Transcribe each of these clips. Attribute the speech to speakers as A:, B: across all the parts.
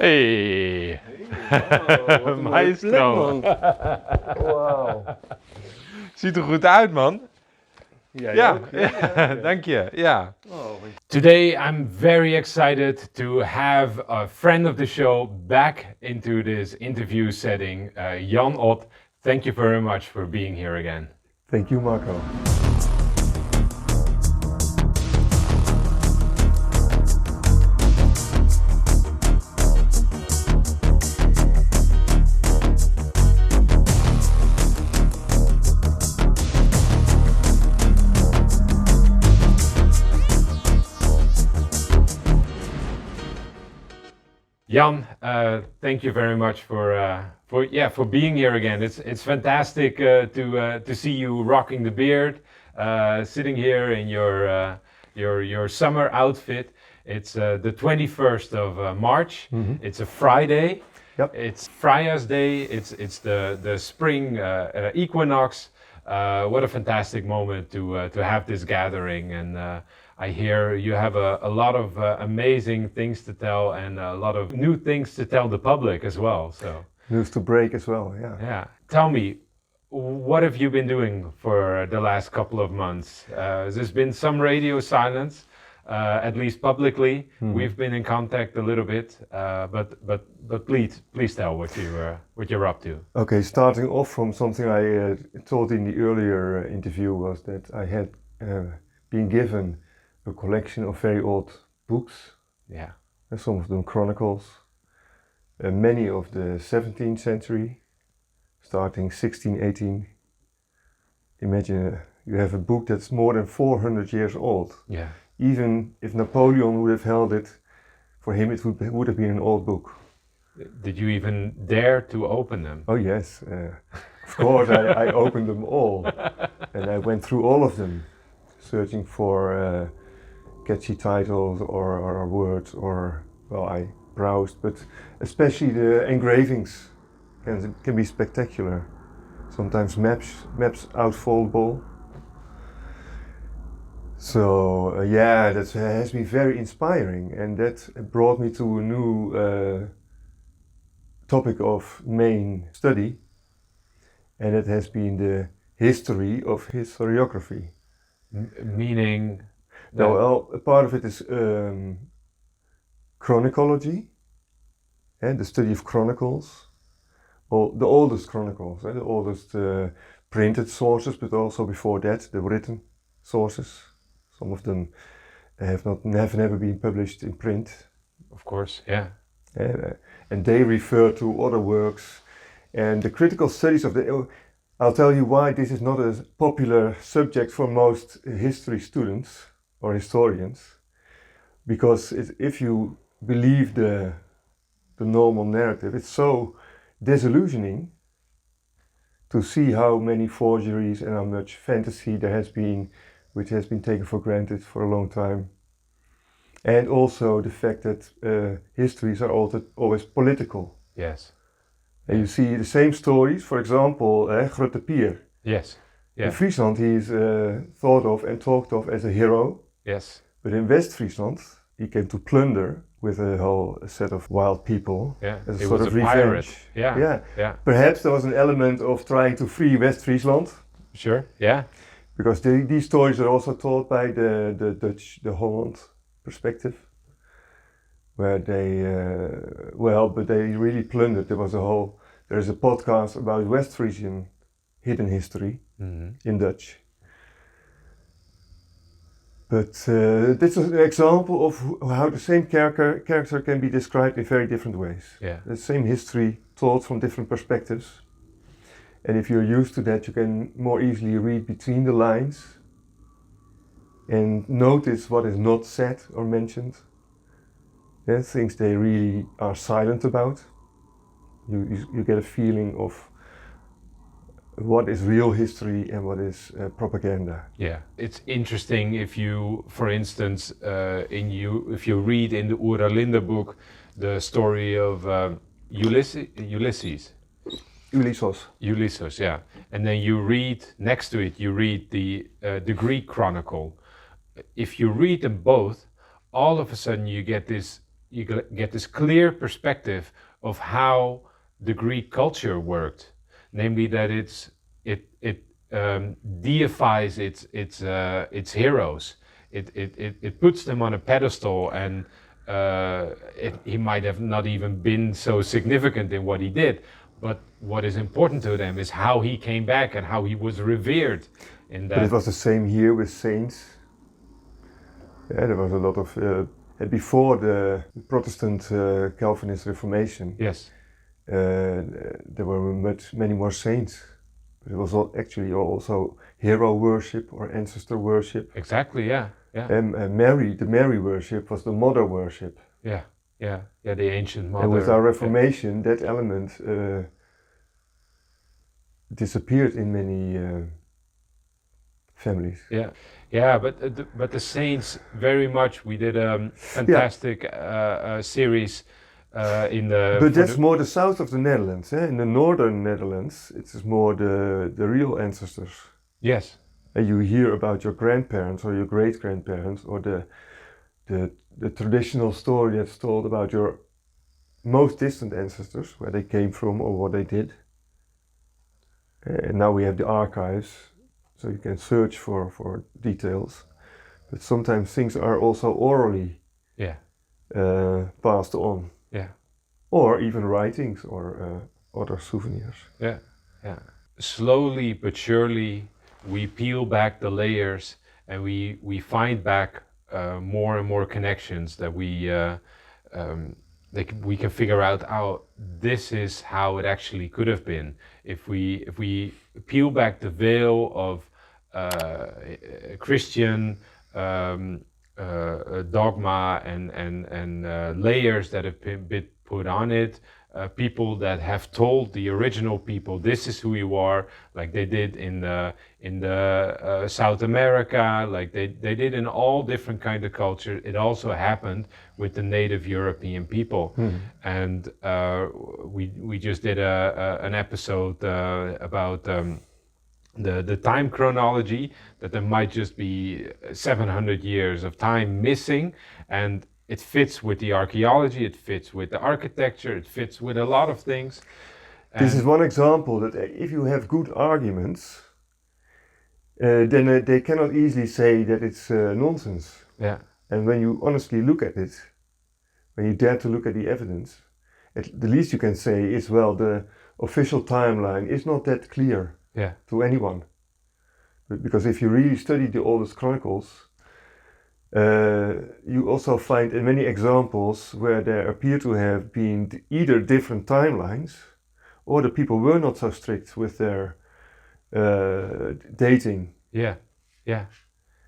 A: Hey!
B: Hey, wow,
A: Maestro!
B: Wauw.
A: Ziet er goed uit, man.
B: Ja, ook.
A: Dank je. Ja.
B: Oh,
A: Today I'm very excited to have a friend of the show back into this interview setting, Jan Ott. Thank you very much for being here again.
B: thank you, Marco.
A: Jan, thank you very much for being here again. It's fantastic to see you rocking the beard, sitting here in your summer outfit. It's the 21st of March.
B: Mhm.
A: It's a Friday.
B: Yep.
A: It's Fryah's day. It's the spring equinox. What a fantastic moment to have this gathering, and I hear you have a lot of amazing things to tell and a lot of new things to tell the public as well. So
B: News to break as well, yeah.
A: yeah, tell me, what have you been doing for the last couple of months? There's been some radio silence, at least publicly.
B: Mhm.
A: We've been in contact a little bit, but please tell what you're up to.
B: Okay, starting off from something I told in the earlier interview was that I had been given a collection of very old books,
A: Yeah.
B: some of them Chronicles, many of the 17th century, starting 1618. Imagine you have a book that's more than 400 years old.
A: Yeah.
B: Even if Napoleon would have held it, for him it would have been an old book.
A: Did you even dare to open them?
B: Oh yes, of course I opened them all, and I went through all of them, searching for catchy titles or words, or well, I browsed, but especially the engravings can be spectacular. Sometimes maps outfoldable. So yeah, that has been very inspiring, and that brought me to a new topic of main study, and it has been the history of historiography.
A: Meaning?
B: Now, well, a part of it is chronicology, and the study of Chronicles, the oldest Chronicles, the oldest printed sources, but also before that the written sources. Some of them have never been published in print.
A: Of course, yeah.
B: And they refer to other works, and the critical studies of I'll tell you why this is not a popular subject for most history students or historians, because if you believe the normal narrative, it's so disillusioning to see how many forgeries and how much fantasy there has been, which has been taken for granted for a long time. And also the fact that histories are always political.
A: Yes.
B: And you see the same stories, for example, Grote Pier.
A: Yes. Yeah.
B: In Friesland he is thought of and talked of as a hero.
A: Yes.
B: But in West Friesland he came to plunder with a whole set of wild people.
A: Yeah.
B: As a
A: He
B: sort
A: was
B: of
A: a
B: revenge.
A: pirate. Yeah.
B: Yeah.
A: Yeah.
B: Perhaps there was an element of trying to free West Friesland.
A: Sure. Yeah.
B: Because these stories are also told by the Dutch, the Holland perspective, where they, but they really plundered. There is a podcast about West Frisian hidden history in Dutch. But this is an example of how the same character can be described in very different ways.
A: Yeah.
B: The same history told from different perspectives. And if you're used to that, you can more easily read between the lines and notice what is not said or mentioned. Things they really are silent about. You get a feeling of what is real history and what is propaganda.
A: Yeah, it's interesting if you, for instance, if you read in the Oera Linda book the story of Ulysses, yeah, and then you read next to it, you read the Greek Chronicle. If you read them both, all of a sudden you get this get this clear perspective of how the Greek culture worked, namely that it deifies its heroes. It puts them on a pedestal, and he might have not even been so significant in what he did, but what is important to them is how he came back and how he was revered in that.
B: But it was the same here with saints. Yeah, there was a lot of before the Protestant Calvinist Reformation.
A: Yes.
B: There were many more saints. But it was actually also hero worship or ancestor worship.
A: Exactly. Yeah. Yeah.
B: And the Mary worship was the mother worship.
A: Yeah. Yeah. Yeah. The ancient mother.
B: And with our Reformation, that element disappeared in many families.
A: Yeah. Yeah, but the saints very much. We did a fantastic series in the.
B: But that's more the south of the Netherlands. In the northern Netherlands, it's more the real ancestors.
A: Yes.
B: And you hear about your grandparents or your great grandparents, or the traditional story that's told about your most distant ancestors, where they came from or what they did. And now we have the archives. So you can search for details, but sometimes things are also orally passed on.
A: Yeah.
B: Or even writings or other souvenirs.
A: Yeah, yeah. Slowly but surely, we peel back the layers, and we find back more and more connections that we can figure out how this is how it actually could have been. If we peel back the veil of Christian dogma and layers that have been put on it, people that have told the original people this is who you are, like they did in the South America, like they did in all different kind of culture. It also happened with the native European people. And we just did an episode about the time chronology, that there might just be 700 years of time missing, and it fits with the archaeology, it fits with the architecture, it fits with a lot of things.
B: This is one example that if you have good arguments, then they cannot easily say that it's nonsense.
A: Yeah.
B: And when you honestly look at it, when you dare to look at the evidence, the least you can say is, well, the official timeline is not that clear to anyone. Because if you really study the oldest chronicles, you also find many examples where there appear to have been either different timelines, or the people were not so strict with their dating.
A: Yeah,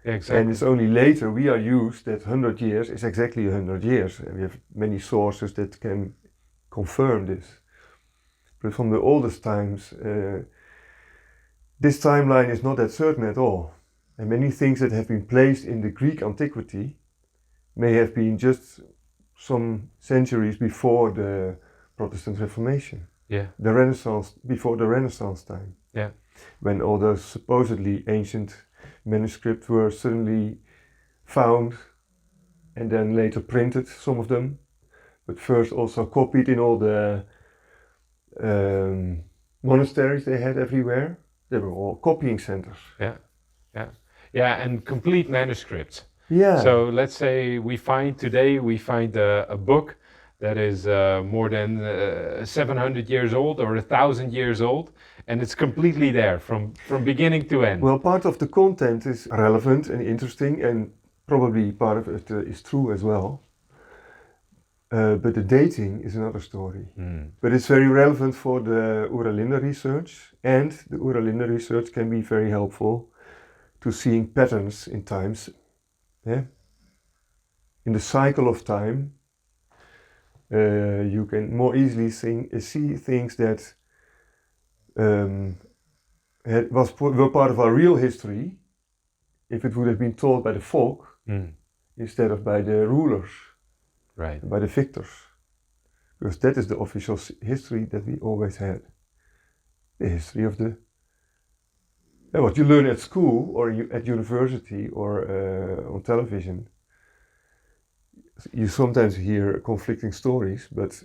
A: exactly.
B: And it's only later we are used that 100 years is exactly 100 years. And we have many sources that can confirm this. But from the oldest times, this timeline is not that certain at all. And many things that have been placed in the Greek antiquity may have been just some centuries before the Protestant Reformation.
A: Yeah.
B: The Renaissance, before the Renaissance time.
A: Yeah.
B: When all those supposedly ancient manuscripts were suddenly found and then later printed, some of them, but first also copied in all the monasteries they had everywhere. They were all copying centers.
A: Yeah, and complete manuscripts.
B: Yeah.
A: So let's say we find a book that is more than 700 years old or 1,000 years old, and it's completely there from beginning to end.
B: Well, part of the content is relevant and interesting, and probably part of it is true as well. But the dating is another story. But it's very relevant for the Oera Linda research, and the Oera Linda research can be very helpful to seeing patterns in times. Yeah? In the cycle of time, you can more easily see things that were part of our real history if it would have been told by the folk instead of by the rulers,
A: right?
B: By the victors. Because that is the official history that we always had. The history of what you learn at school or at university or on television. you sometimes hear conflicting stories, but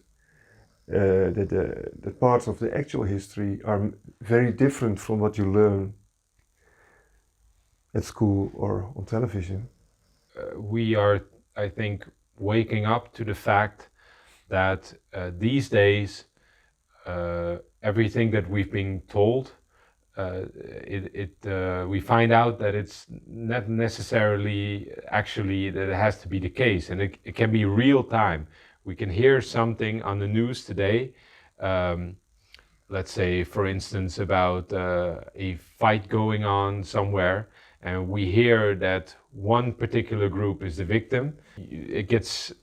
B: the parts of the actual history are very different from what you learn at school or on television.
A: We are, I think, waking up to the fact that these days everything that we've been told, we find out that it's not necessarily actually that it has to be the case, and it can be real time. We can hear something on the news today, let's say, for instance, about a fight going on somewhere, and we hear that one particular group is the victim. It gets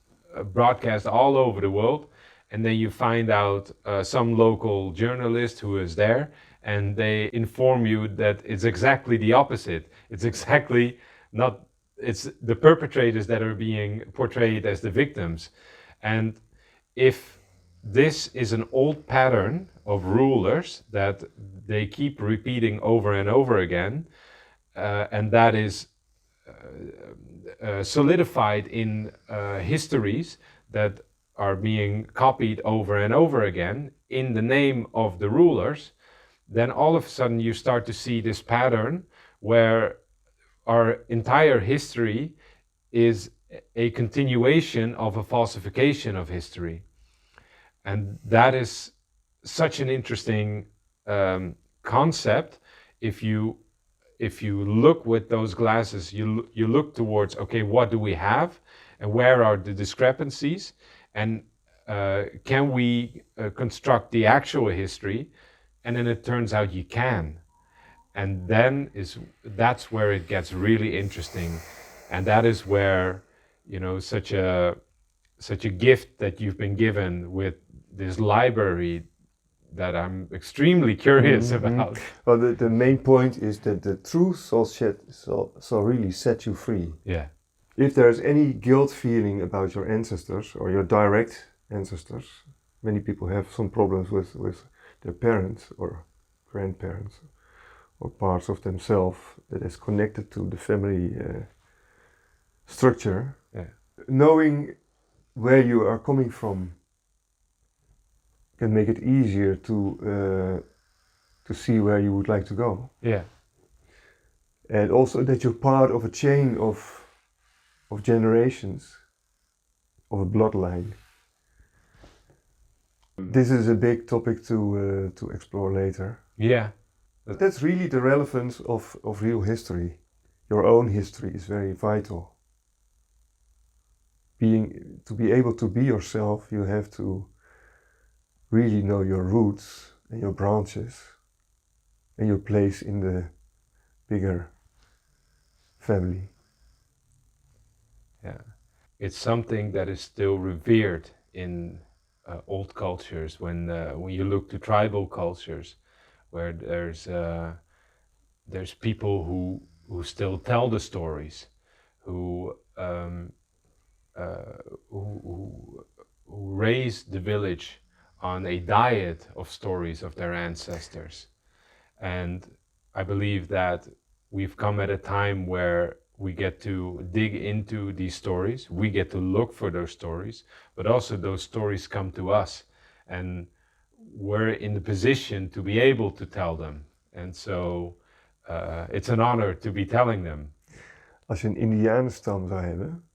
A: broadcast all over the world, and then you find out some local journalist who is there, and they inform you that it's exactly the opposite. It's exactly not, it's the perpetrators that are being portrayed as the victims. And if this is an old pattern of rulers that they keep repeating over and over again, and that is solidified in histories that are being copied over and over again in the name of the rulers, then all of a sudden you start to see this pattern where our entire history is a continuation of a falsification of history. And that is such an interesting concept. If you look with those glasses, you look towards, okay, what do we have, and where are the discrepancies, and can we construct the actual history? And then it turns out you can, and then that's where it gets really interesting, and that is where, you know, such a gift that you've been given with this library that I'm extremely curious about.
B: Well, the main point is that the truth shall really set you free.
A: Yeah.
B: If there's any guilt feeling about your ancestors or your direct ancestors, many people have some problems with their parents or grandparents or parts of themselves that is connected to the family structure.
A: Yeah.
B: Knowing where you are coming from can make it easier to see where you would like to go.
A: Yeah.
B: And also that you're part of a chain of generations, of a bloodline. This is a big topic to explore later.
A: Yeah.
B: That's really the relevance of real history. Your own history is very vital. To be able to be yourself, you have to really know your roots and your branches and your place in the bigger family.
A: Yeah. It's something that is still revered in old cultures. When you look to tribal cultures, where there's people who still tell the stories, who raise the village on a diet of stories of their ancestors. And I believe that we've come at a time where we get to dig into these stories, we get to look for those stories, but also those stories come to us, and we're in the position to be able to tell them. And so it's an honor to be telling them.
B: Als je een indianenstam zou hebben,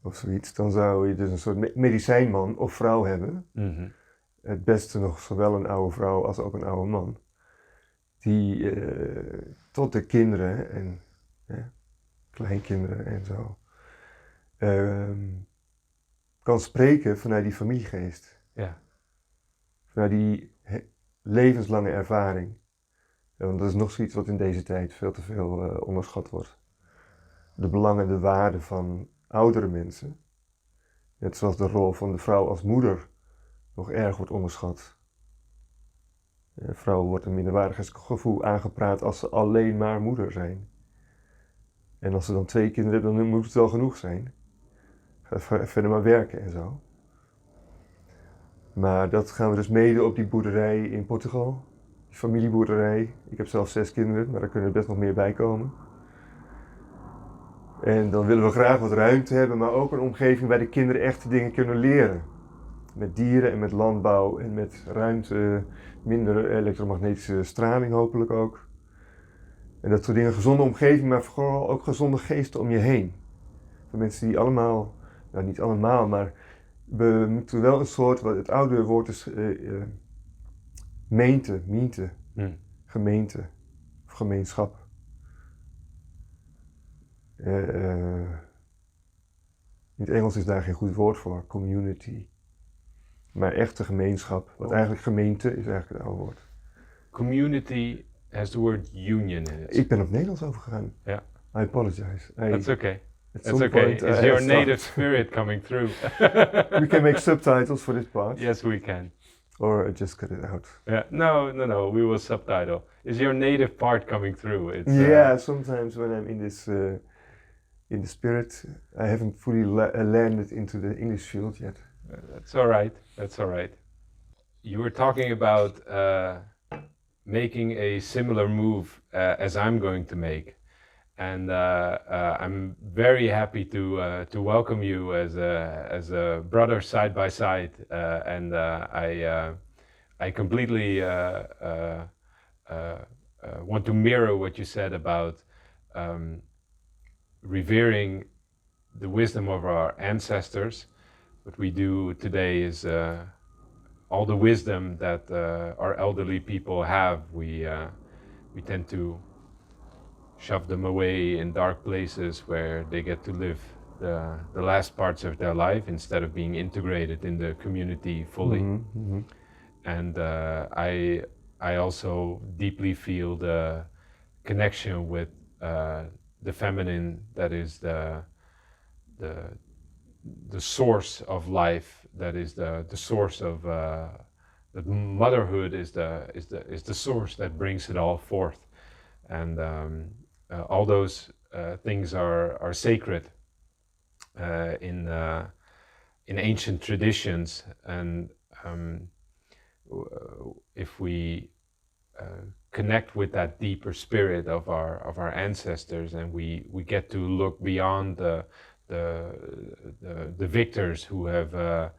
B: of zoiets, dan zou je dus een soort medicijnman of vrouw hebben.
A: Mm-hmm.
B: Het beste nog zowel een oude vrouw als ook een oude man. Die tot de kinderen en kleinkinderen en zo kan spreken vanuit die familiegeest.
A: Ja.
B: Vanuit die levenslange ervaring. Want dat is nog zoiets wat in deze tijd veel te veel onderschat wordt. De belangen, de waarden van oudere mensen. Net zoals de rol van de vrouw als moeder nog erg wordt onderschat. Vrouwen wordt een minderwaardigheidsgevoel aangepraat als ze alleen maar moeder zijn. En als ze dan 2 kinderen hebben, dan moet het wel genoeg zijn. Ga verder maar werken en zo. Maar dat gaan we dus mede op die boerderij in Portugal. Die familieboerderij. Ik heb zelf 6 kinderen, maar er kunnen er best nog meer bij komen. En dan willen we graag wat ruimte hebben, maar ook een omgeving waar de kinderen echte dingen kunnen leren. Met dieren en met landbouw en met ruimte, minder elektromagnetische straling hopelijk ook. En dat soort dingen, gezonde omgeving, maar vooral ook gezonde geesten om je heen. Voor mensen die allemaal, nou niet allemaal, maar we moeten wel een soort, wat het oude woord is, miente, gemeente of gemeenschap. In het Engels is daar geen goed woord voor, community. Maar echte gemeenschap, wat eigenlijk gemeente is eigenlijk het oude woord.
A: Community has the word union in it.
B: Ik ben op Nederlands overgegaan.
A: Yeah.
B: I apologize.
A: That's okay.
B: At
A: That's
B: some
A: okay.
B: point,
A: Is
B: I
A: your
B: have
A: native
B: stopped.
A: spirit coming through?
B: We can make subtitles for this part.
A: Yes, we can.
B: Or just cut it out.
A: Yeah. No. We will subtitle. Is your native part coming through? It's,
B: Yeah, sometimes when I'm in this, in the spirit, I haven't fully landed into the English field yet.
A: That's all right. That's all right. You were talking about making a similar move as I'm going to make, and I'm very happy to welcome you as a brother side by side, and I completely want to mirror what you said about revering the wisdom of our ancestors. What we do today is all the wisdom that our elderly people have, we tend to shove them away in dark places where they get to live the last parts of their life instead of being integrated in the community fully. And I also deeply feel the connection with the feminine, that is the source of life, that is the source of that motherhood is the source that brings it all forth, and all those things are sacred in ancient traditions, and if we connect with that deeper spirit of our ancestors, and we get to look beyond the victors who have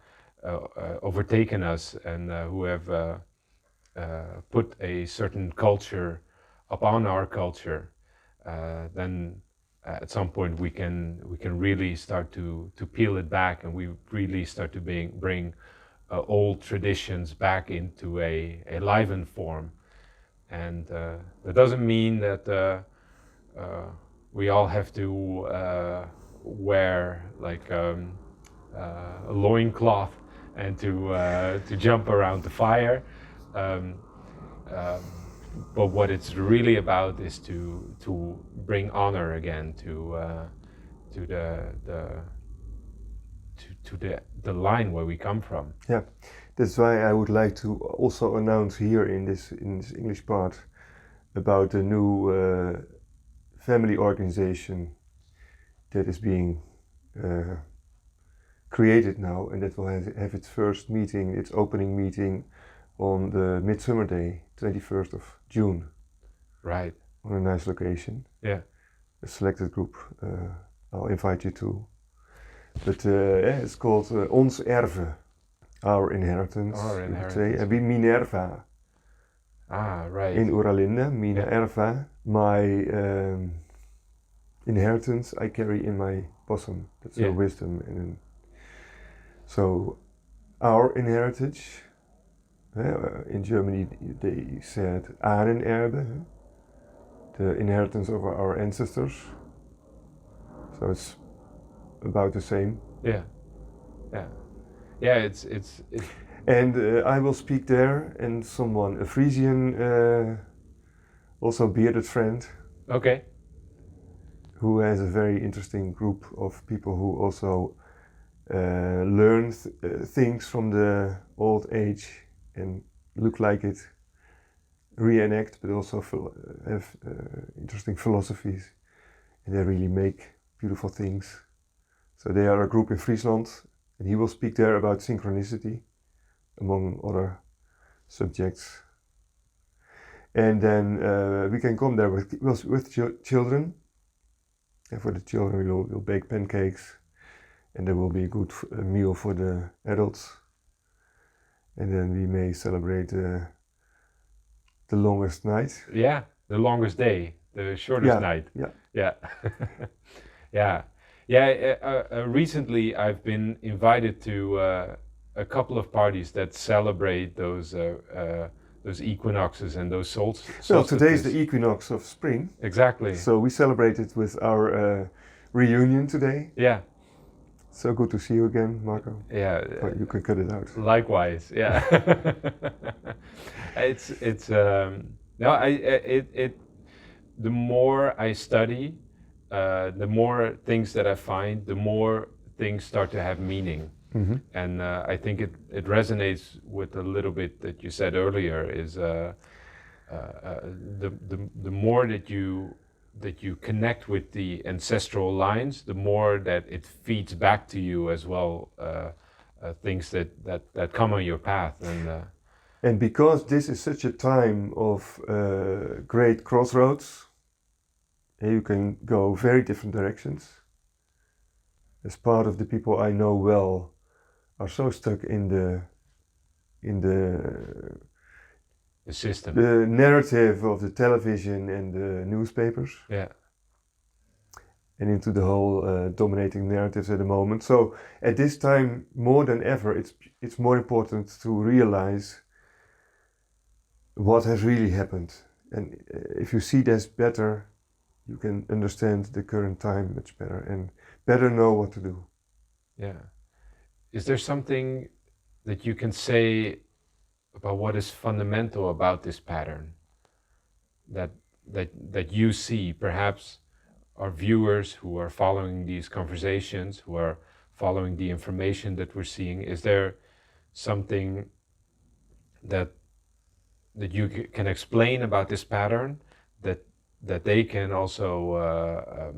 A: overtaken us and who have put a certain culture upon our culture, then at some point we can really start to peel it back, and we really start to bring old traditions back into a livened form. And that doesn't mean that we all have to wear like a loincloth and to jump around the fire, but what it's really about is to bring honor again to the line where we come from.
B: Yeah, that's why I would like to also announce here in this English part about the new family organization that is being created now, and that will have its first meeting, its opening meeting on the Midsummer Day, 21st of June.
A: Right.
B: On a nice location.
A: Yeah.
B: A selected group I'll invite you to. But it's called Ons Erve, Our Inheritance.
A: Our Inheritance.
B: And we Minerva.
A: Ah, right.
B: In Oera Linda, Minerva, my inheritance I carry in my bosom. That's her wisdom. And so, our inheritance, in Germany they said Ahrenerbe, the inheritance of our ancestors. So it's about the same.
A: Yeah. It's
B: And I will speak there, and someone, a Frisian, also bearded friend.
A: Okay.
B: Who has a very interesting group of people who also learn things from the old age and look like it, reenact, but also have interesting philosophies, and they really make beautiful things. So they are a group in Friesland, and he will speak there about synchronicity, among other subjects. And then we can come there with children, And for the children, we'll bake pancakes, and there will be a good meal for the adults. And then we may celebrate the longest night.
A: Yeah, the longest day, the shortest night.
B: Yeah.
A: Yeah. Yeah. Yeah. Recently, I've been invited to a couple of parties that celebrate those equinoxes and those solstices.
B: Well, today is the equinox of spring.
A: Exactly.
B: So we celebrated with our reunion today.
A: Yeah.
B: So good to see you again, Marco.
A: Yeah.
B: But you can cut it out.
A: Likewise. Yeah. It's no, the more I study, the more things that I find, the more things start to have meaning.
B: Mm-hmm.
A: And I think it resonates with a little bit that you said earlier. Is the more that you connect with the ancestral lines, the more that it feeds back to you as well. Things that come on your path,
B: and because this is such a time of great crossroads, you can go very different directions. As part of the people I know well are so stuck in the
A: system,
B: the narrative of the television and the newspapers.
A: Yeah.
B: And into the whole dominating narratives at the moment. So at this time, more than ever, it's more important to realize what has really happened. And if you see this better, you can understand the current time much better and better know what to do.
A: Yeah. Is there something that you can say about what is fundamental about this pattern that you see? Perhaps our viewers who are following these conversations, who are following the information that we're seeing, is there something that you can explain about this pattern that they can also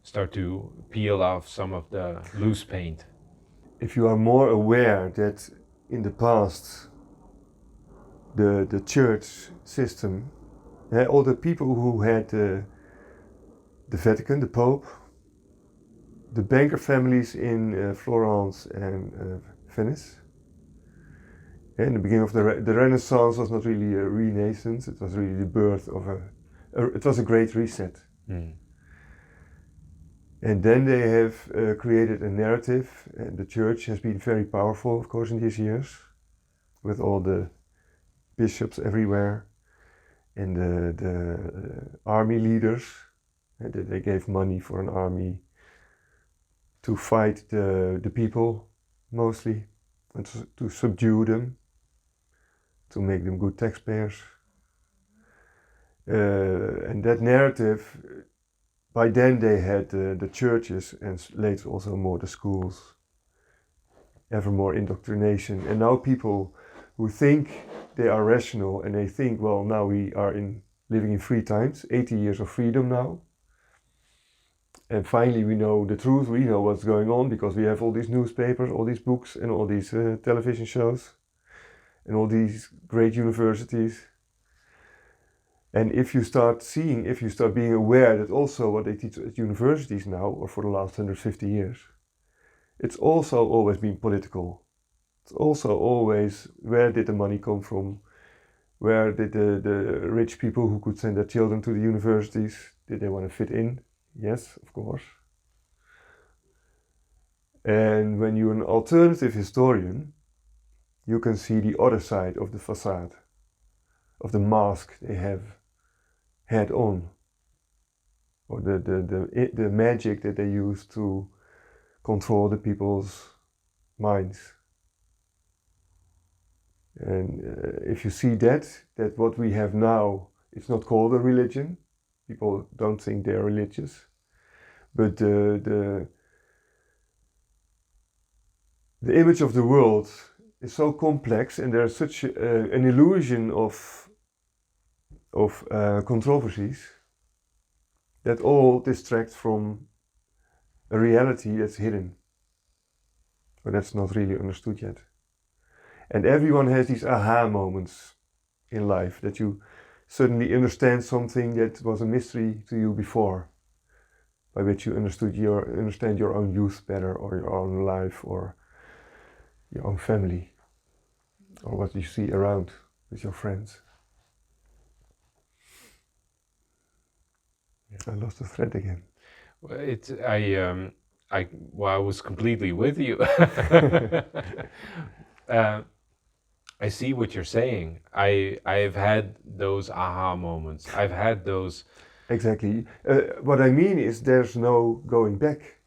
A: start to peel off some of the loose paint?
B: If you are more aware that in the past the church system, all the people who had the Vatican, the Pope, the banker families in Florence and Venice. In the beginning of the Renaissance was not really a renaissance, it was really the birth of it was a great reset.
A: Mm.
B: And then they have created a narrative, and the church has been very powerful, of course, in these years, with all the bishops everywhere and the army leaders. They gave money for an army to fight the people, mostly, and to subdue them, to make them good taxpayers. And that narrative, by then they had the churches and later also more the schools, ever more indoctrination. And now people who think they are rational and they think, well, now we are living in free times, 80 years of freedom now. And finally we know the truth, we know what's going on because we have all these newspapers, all these books and all these television shows and all these great universities. And if you start being aware that also what they teach at universities now, or for the last 150 years, it's also always been political. It's also always, where did the money come from? Where did the rich people who could send their children to the universities, did they want to fit in? Yes, of course. And when you're an alternative historian, you can see the other side of the facade, of the mask they have had on, or the magic that they use to control the people's minds. And if you see that what we have now, it's not called a religion. People don't think they're religious, but the image of the world is so complex, and there's such an illusion of controversies that all distract from a reality that's hidden, or that's not really understood yet. And everyone has these aha moments in life, that you suddenly understand something that was a mystery to you before. by which you understand your own youth better, or your own life, or your own family, or what you see around with your friends. I lost the thread again.
A: Well, I was completely with you. I see what you're saying. I've had those aha moments. I've had those.
B: Exactly. What I mean is there's no going back.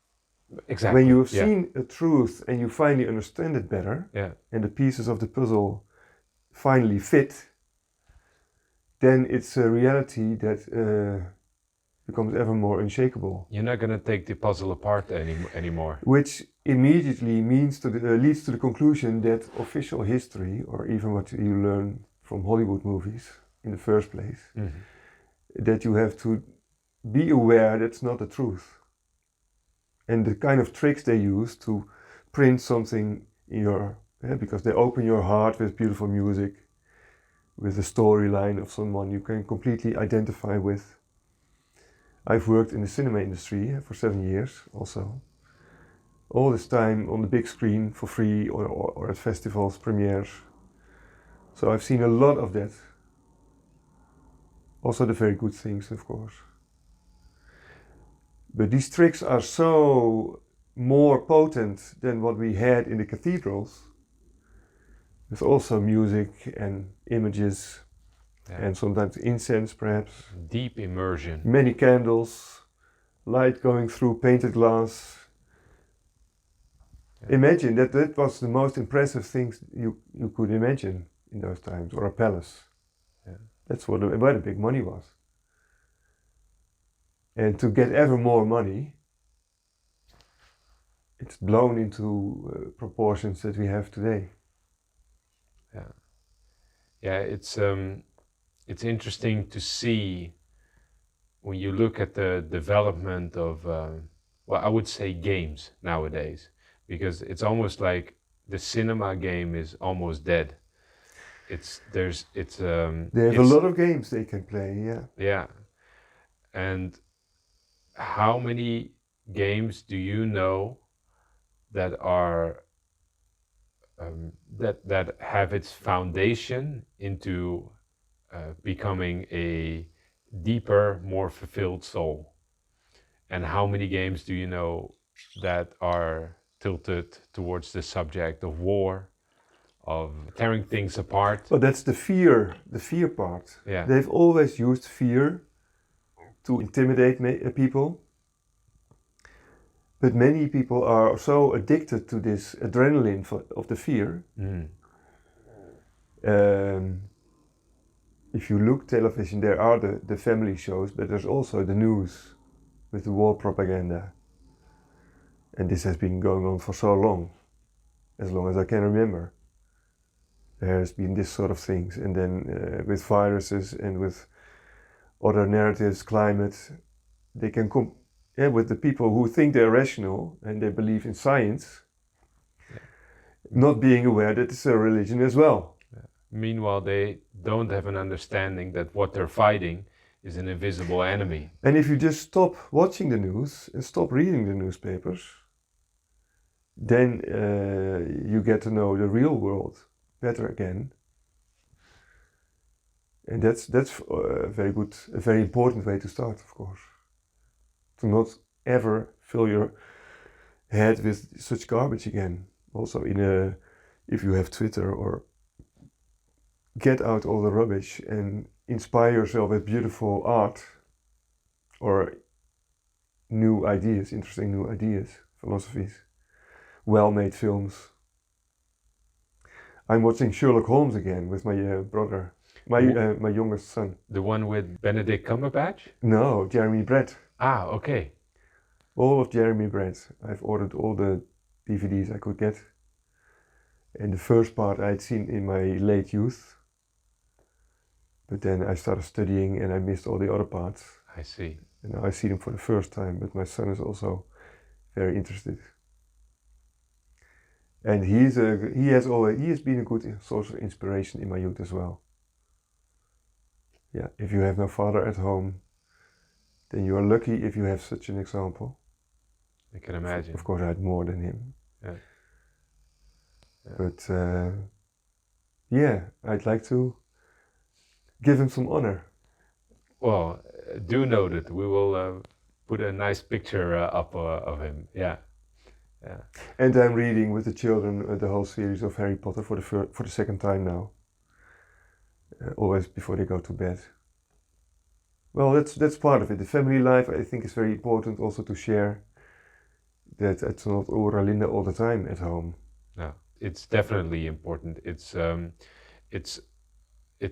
A: Exactly.
B: When you've seen a truth and you finally understand it better, and the pieces of the puzzle finally fit, then it's a reality that becomes ever more unshakable.
A: You're not going to take the puzzle apart anymore.
B: Which immediately leads to the conclusion that official history, or even what you learn from Hollywood movies in the first place, that you have to be aware that's not the truth. And the kind of tricks they use to print something in your, because they open your heart with beautiful music, with a storyline of someone you can completely identify with. I've worked in the cinema industry for 7 years also. All this time on the big screen for free, or at festivals, premieres. So I've seen a lot of that. Also the very good things, of course. But these tricks are so more potent than what we had in the cathedrals. With also music and images, and sometimes incense perhaps.
A: Deep immersion.
B: Many candles, light going through painted glass. Imagine that was the most impressive things you could imagine in those times, or a palace. That's where the big money was. And to get ever more money, it's blown into proportions that we have today.
A: It's interesting to see when you look at the development of, I would say games nowadays, because it's almost like the cinema game is almost dead. They have
B: a lot of games they can play,
A: Yeah. And how many games do you know that are that have its foundation into becoming a deeper, more fulfilled soul? And how many games do you know that are tilted towards the subject of war, of tearing things apart?
B: But that's the fear part.
A: Yeah.
B: They've always used fear to intimidate people. But many people are so addicted to this adrenaline of the fear. If you look television, there are the family shows, but there's also the news with the war propaganda. And this has been going on for so long as I can remember. There has been this sort of things, and then with viruses and with other narratives, climate, they can come with the people who think they're rational and they believe in science, not being aware that it's a religion as well.
A: Meanwhile, they don't have an understanding that what they're fighting is an invisible enemy.
B: And if you just stop watching the news and stop reading the newspapers, then you get to know the real world better again. And that's a very important way to start, of course. To not ever fill your head with such garbage again. Also if you have Twitter, or get out all the rubbish and inspire yourself with beautiful art, or interesting new ideas, philosophies, well-made films. I'm watching Sherlock Holmes again with my brother, my youngest son.
A: The one with Benedict Cumberbatch?
B: No, Jeremy Brett.
A: Ah, okay.
B: All of Jeremy Brett. I've ordered all the DVDs I could get. And the first part I'd seen in my late youth. But then I started studying and I missed all the other parts.
A: I see.
B: And now I see them for the first time, but my son is also very interested. And he has been a good source of inspiration in my youth as well. Yeah, if you have no father at home, then you are lucky if you have such an example.
A: I can imagine.
B: Of course, I had more than him.
A: Yeah. Yeah.
B: But I'd like to give him some honor.
A: Well, do note it. We will put a nice picture up of him. Yeah. Yeah.
B: And I'm reading with the children the whole series of Harry Potter for the second time now. Always before they go to bed. Well, that's part of it. The family life, I think, is very important also to share that it's not Oera Linda all the time at home.
A: No, it's definitely important. It's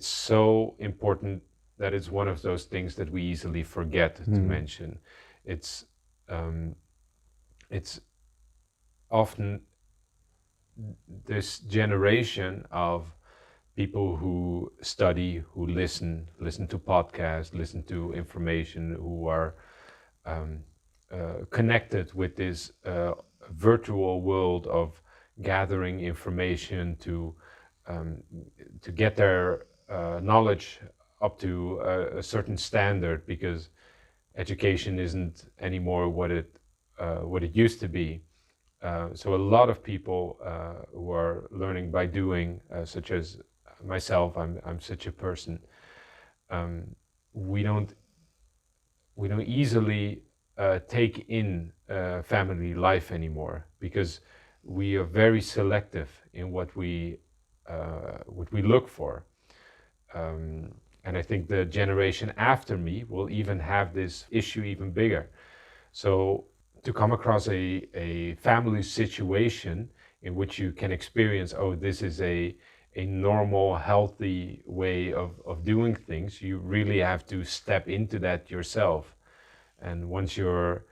A: so important that it's one of those things that we easily forget to mention. It's often this generation of people who study, who listen to podcasts, listen to information, who are connected with this virtual world of gathering information to get their knowledge up to a certain standard, because education isn't anymore what it used to be. So a lot of people who are learning by doing, such as myself, I'm such a person. We don't easily take in family life anymore, because we are very selective in what we look for. And I think the generation after me will even have this issue even bigger. So to come across a family situation in which you can experience, oh, this is a normal, healthy way of doing things, you really have to step into that yourself. And once you're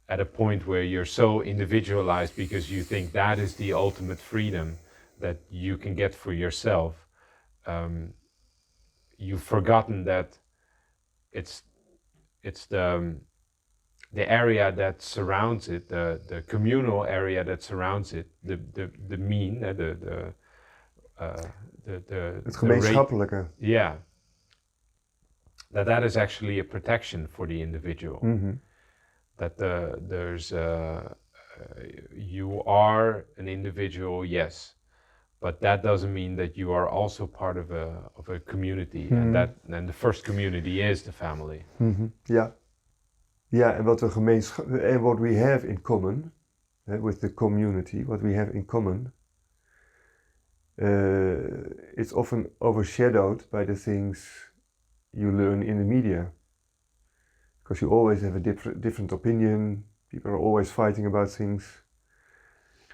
A: at a point where you're so individualized because you think that is the ultimate freedom that you can get for yourself, you've forgotten that it's the area that surrounds it, the communal area that surrounds it, the mean,
B: Het gemeenschappelijke.
A: Yeah. That is actually a protection for the individual.
B: Mm-hmm.
A: That you are an individual, yes, but that doesn't mean that you are also part of a community, and the first community is the family.
B: Mm-hmm. Yeah. Yeah, and what we have in common with the community, what we have in common, it's often overshadowed by the things you learn in the media, because you always have a different opinion. People are always fighting about things.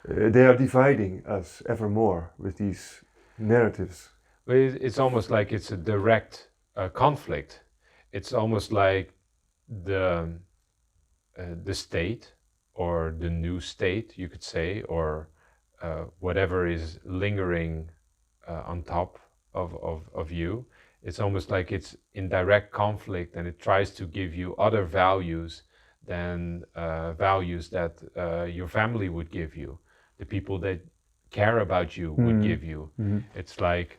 B: They are dividing us ever more with these narratives.
A: But it's almost like it's a direct conflict. It's almost like the state, or the new state, you could say, or whatever is lingering on top of you. It's almost like it's in direct conflict, and it tries to give you other values than values that your family would give you, the people that care about you would give you. It's like,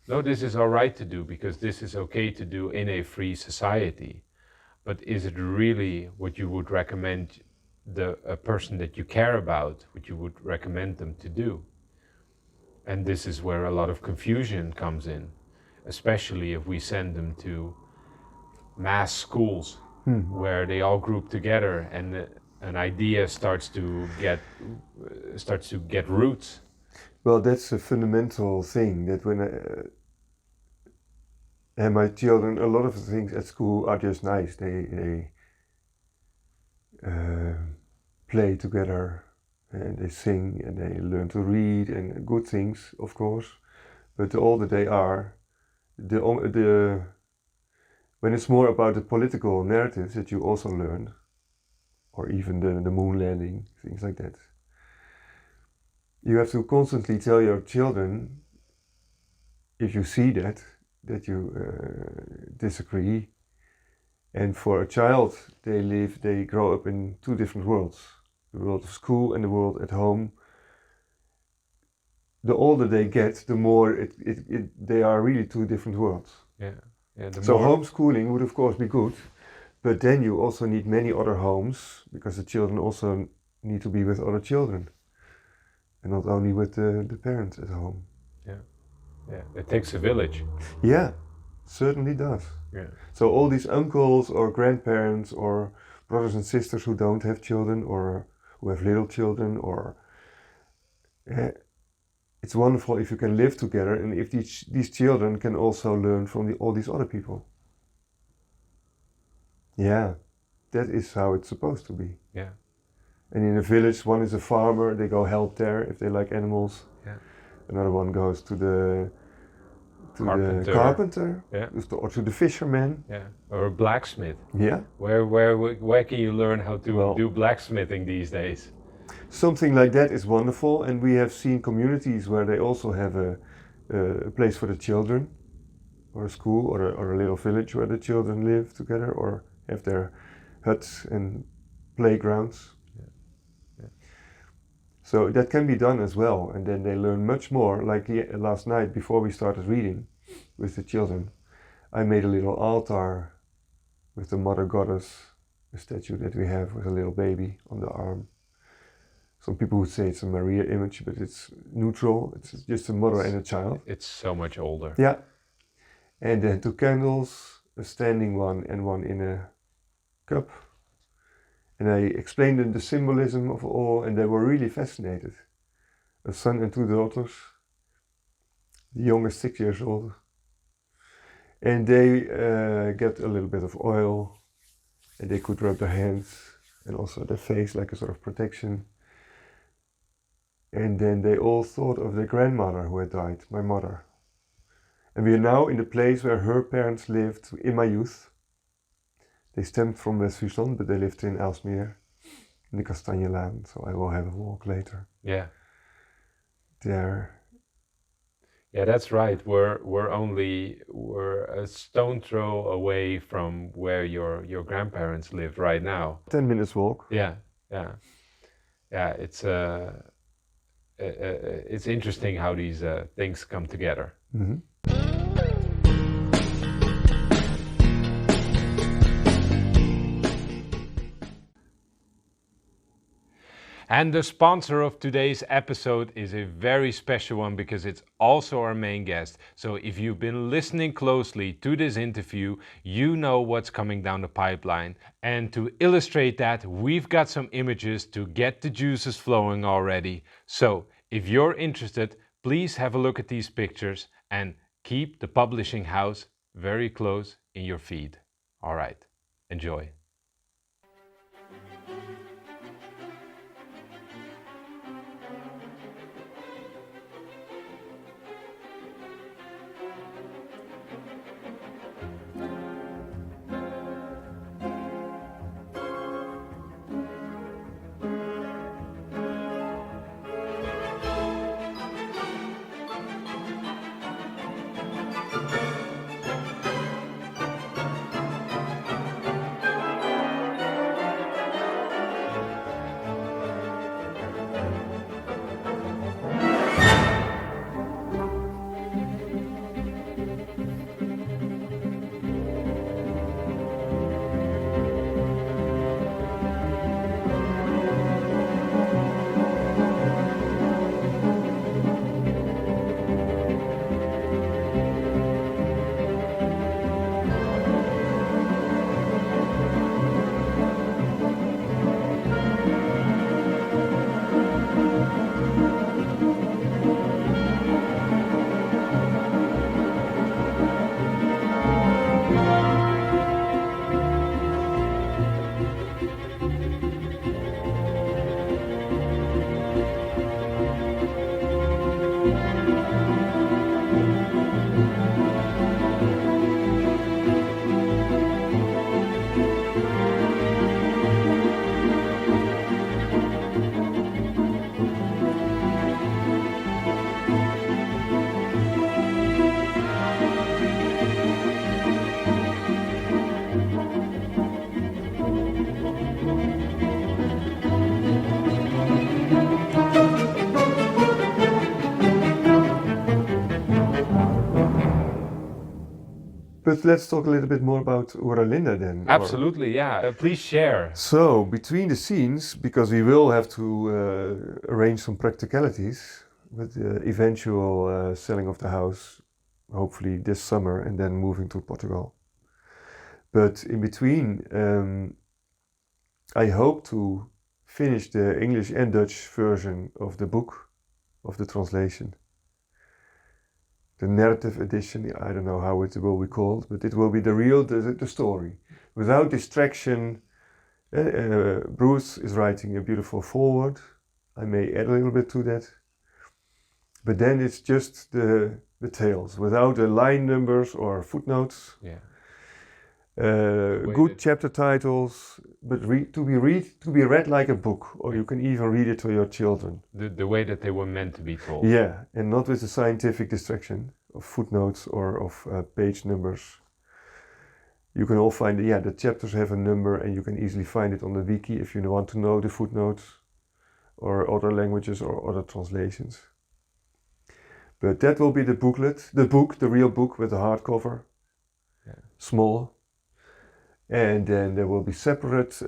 A: no, this is all right to do because this is okay to do in a free society. But is it really what you would recommend a person that you care about, what you would recommend them to do? And this is where a lot of confusion comes in, especially if we send them to mass schools where they all group together and an idea starts to get roots.
B: Well, that's a fundamental thing, that when and my children, a lot of the things at school are just nice. They play together, and they sing, and they learn to read, and good things, of course. But the older they are, when it's more about the political narratives that you also learn, or even the moon landing, things like that, you have to constantly tell your children, if you see that you disagree. And for a child, they grow up in two different worlds, the world of school and the world at home. The older they get, the more they are really two different worlds.
A: Yeah.
B: So homeschooling would of course be good, But then you also need many other homes, because the children also need to be with other children, and not only with the parents at home.
A: Yeah, it takes a village.
B: Yeah, certainly does.
A: Yeah.
B: So all these uncles or grandparents or brothers and sisters who don't have children or who have little children, or it's wonderful if you can live together, and if these children can also learn from all these other people. Yeah, that is how it's supposed to be.
A: Yeah.
B: And in a village, one is a farmer, they go help there if they like animals.
A: Yeah.
B: Another one goes to the
A: Carpenter. Yeah.
B: Or to the fisherman.
A: Yeah. Or a blacksmith.
B: Yeah.
A: Where can you learn how to do blacksmithing these days?
B: Something like that is wonderful, and we have seen communities where they also have a place for the children, or a school, or a little village where the children live together, or have their huts and playgrounds.
A: Yeah.
B: So that can be done as well, and then they learn much more. Like last night, before we started reading with the children, I made a little altar with the Mother Goddess, a statue that we have with a little baby on the arm. Some people would say it's a Maria image, but it's neutral. It's just a mother and a child.
A: It's so much older.
B: Yeah. And then 2 candles, a standing one and one in a cup. And I explained them the symbolism of all, and they were really fascinated. A son and 2 daughters. The youngest 6 years old. And they get a little bit of oil, and they could rub their hands and also their face like a sort of protection. And then they all thought of their grandmother who had died, my mother. And we are now in the place where her parents lived in my youth. They stemmed from West Friesland, but they lived in Aalsmeer, in the Kastanjelaan, so I will have a walk later.
A: Yeah.
B: There.
A: Yeah, that's right. We're a stone throw away from where your grandparents lived right now.
B: 10 minutes walk.
A: Yeah. It's interesting how these things come together.
B: Mm-hmm.
A: And the sponsor of today's episode is a very special one because it's also our main guest. So if you've been listening closely to this interview, you know what's coming down the pipeline. And to illustrate that, we've got some images to get the juices flowing already. So if you're interested, please have a look at these pictures and keep the publishing house very close in your feed. All right, enjoy.
B: But let's talk a little bit more about Oera Linda then.
A: Absolutely, yeah. Please share.
B: So, between the scenes, because we will have to arrange some practicalities with the eventual selling of the house, hopefully this summer, and then moving to Portugal. But in between, I hope to finish the English and Dutch version of the book, of the translation. The narrative edition, I don't know how it will be called, but it will be the story. Without distraction. Bruce is writing a beautiful foreword. I may add a little bit to that. But then it's just the tales, without the line numbers or footnotes.
A: Yeah.
B: Good chapter titles, but to be read like a book, or you can even read it to your children.
A: The way that they were meant to be told.
B: Yeah, and not with the scientific distraction of footnotes or of page numbers. You can all find, the chapters have a number, and you can easily find it on the wiki if you want to know the footnotes or other languages or other translations. But that will be the booklet, the real book with the hardcover, small. And then there will be separate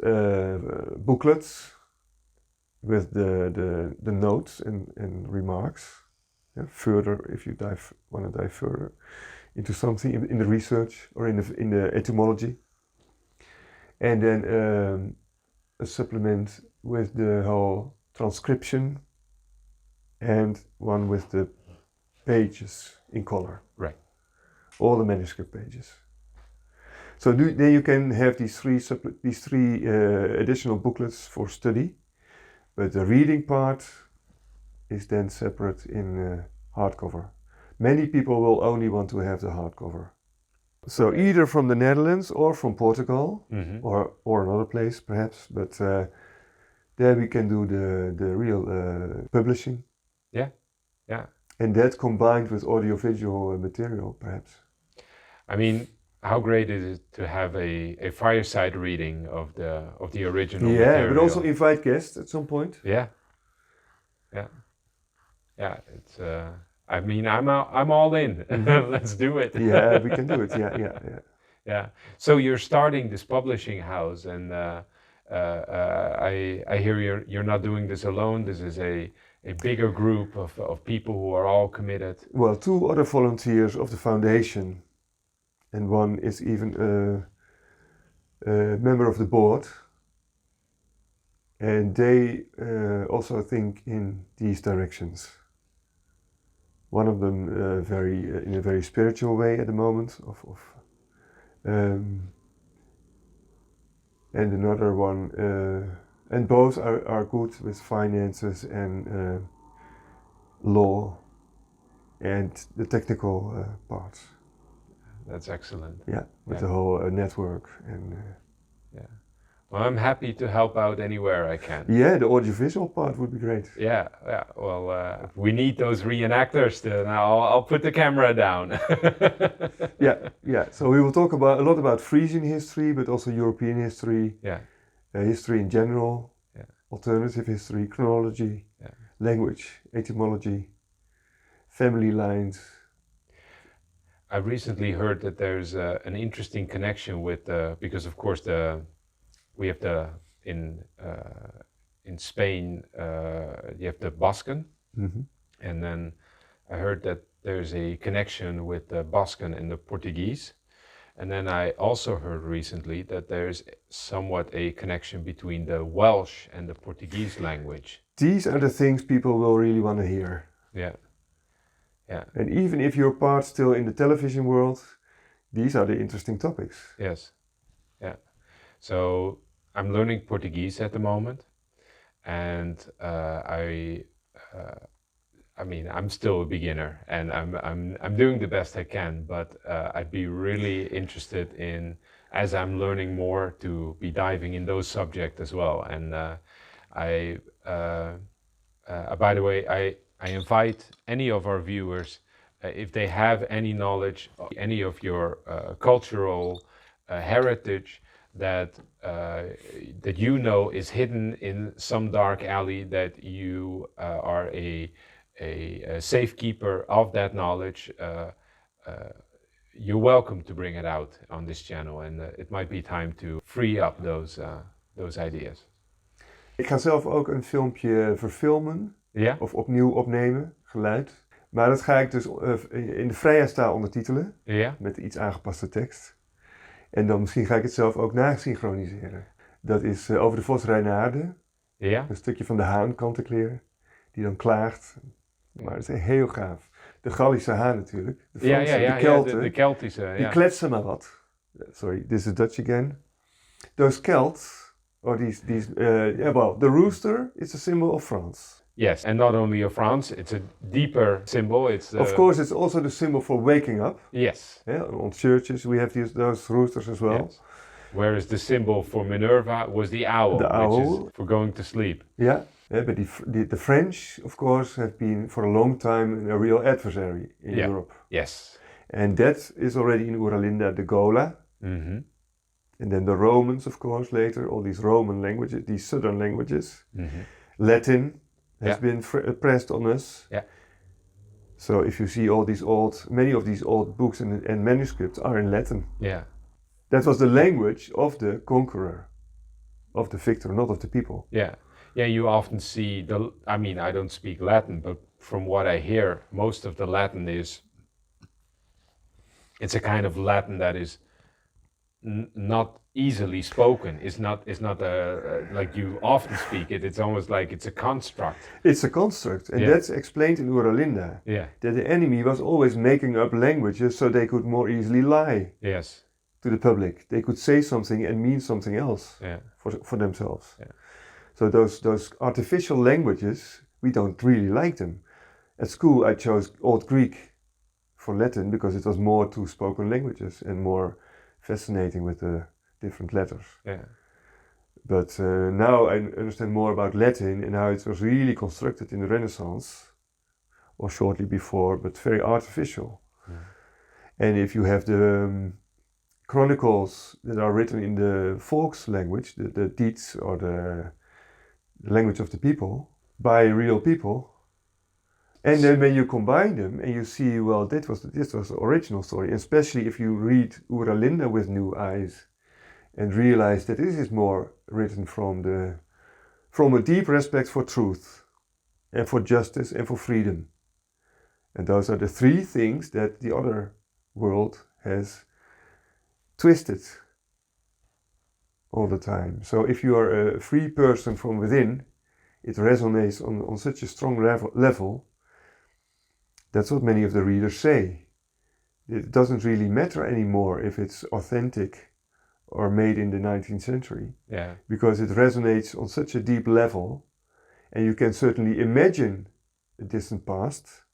B: booklets with the notes and remarks. Yeah, further, if you want to dive further into something in the research or in the etymology. And then a supplement with the whole transcription and one with the pages in color.
A: Right.
B: All the manuscript pages. So then you can have these three additional booklets for study, but the reading part is then separate in hardcover. Many people will only want to have the hardcover. So either from the Netherlands or from Portugal, or another place perhaps, but there we can do the real publishing.
A: Yeah, yeah.
B: And that combined with audiovisual material perhaps.
A: I mean, how great is it to have a fireside reading of the original material?
B: Yeah, but also invite guests at some point.
A: Yeah, yeah, yeah. It's. I mean, I'm all in. Let's do it.
B: Yeah, we can do it. Yeah.
A: Yeah. So you're starting this publishing house, and I hear you're not doing this alone. This is a bigger group of people who are all committed.
B: Well, 2 other volunteers of the foundation, and one is even a member of the board, and they also think in these directions. One of them in a very spiritual way at the moment, and another one, and both are good with finances and law and the technical parts.
A: That's excellent.
B: Yeah, with the whole network and.
A: Yeah. Well, I'm happy to help out anywhere I can.
B: Yeah, the audiovisual part would be great.
A: Yeah. Well, we need those reenactors. I'll put the camera down.
B: Yeah. So we will talk a lot about Frisian history, but also European history.
A: Yeah.
B: History in general.
A: Yeah.
B: Alternative history, chronology, language, etymology, family lines.
A: I recently heard that there's an interesting connection with because of course we have in Spain you have the Basque, and then I heard that there's a connection with the Basque and the Portuguese, and then I also heard recently that there's somewhat a connection between the Welsh and the Portuguese language.
B: These are the things people will really want to hear.
A: Yeah. Yeah.
B: And even if you're part still in the television world, these are the interesting topics.
A: Yes. Yeah. So I'm learning Portuguese at the moment, and I mean, I'm still a beginner, and I'm doing the best I can. But I'd be really interested in, as I'm learning more, to be diving in those subjects as well. And by the way, I invite any of our viewers, if they have any knowledge, any of your cultural heritage that you know is hidden in some dark alley, that you are a safekeeper of that knowledge, you're welcome to bring it out on this channel. And it might be time to free up those ideas.
B: Ik ga zelf ook een filmpje verfilmen.
A: Ja?
B: Of opnieuw opnemen, geluid. Maar dat ga ik dus in de Fryah staal ondertitelen.
A: Ja?
B: Met iets aangepaste tekst. En dan misschien ga ik het zelf ook nasynchroniseren. Dat is over de vos Reinaerde.
A: Ja?
B: Een stukje van de haan kant-en-kleer. Die dan klaagt. Maar het is heel gaaf. De Gallische haan natuurlijk. De Fransen, de Kelten.
A: De Keltische,
B: die kletsen maar wat. Sorry, this is Dutch again. Those Celts, or the rooster is a symbol of France.
A: Yes, and not only of France, it's a deeper symbol. It's
B: of course, it's also the symbol for waking up.
A: Yes.
B: Yeah, on churches we have those roosters as well.
A: Yes. Whereas the symbol for Minerva was the owl, which is for going to sleep.
B: Yeah, but the French, of course, have been for a long time a real adversary in Europe.
A: Yes.
B: And that is already in Oera Linda, the Gola.
A: Mm-hmm.
B: And then the Romans, of course, later, all these Roman languages, these southern languages.
A: Mm-hmm.
B: Latin has been pressed on us.
A: Yeah.
B: So if you see many of these old books and manuscripts are in Latin.
A: Yeah.
B: That was the language of the conqueror, of the victor, not of the people.
A: Yeah. Yeah, you often see I don't speak Latin, but from what I hear, most of the Latin it's a kind of Latin that is not easily spoken. It's not like you often speak it. It's almost like it's a construct.
B: It's a construct, and that's explained in Oera Linda.
A: Yeah.
B: That the enemy was always making up languages so they could more easily lie.
A: Yes.
B: To the public. They could say something and mean something else.
A: Yeah.
B: For themselves.
A: Yeah.
B: So those artificial languages, we don't really like them. At school I chose Old Greek for Latin because it was more two spoken languages and more fascinating with the different letters.
A: Yeah.
B: But now I understand more about Latin and how it was really constructed in the Renaissance or shortly before, but very artificial. Yeah. And if you have the Chronicles that are written in the folks language, the deeds or the language of the people, by real people, and then when you combine them and you see, well, this was the original story, especially if you read Oera Linda with new eyes and realize that this is more written from a deep respect for truth and for justice and for freedom. And those are the three things that the other world has twisted all the time. So if you are a free person from within, it resonates on such a strong level. That's what many of the readers say. It doesn't really matter anymore if it's authentic or made in the 19th century.
A: Yeah.
B: Because it resonates on such a deep level, and you can certainly imagine a distant past,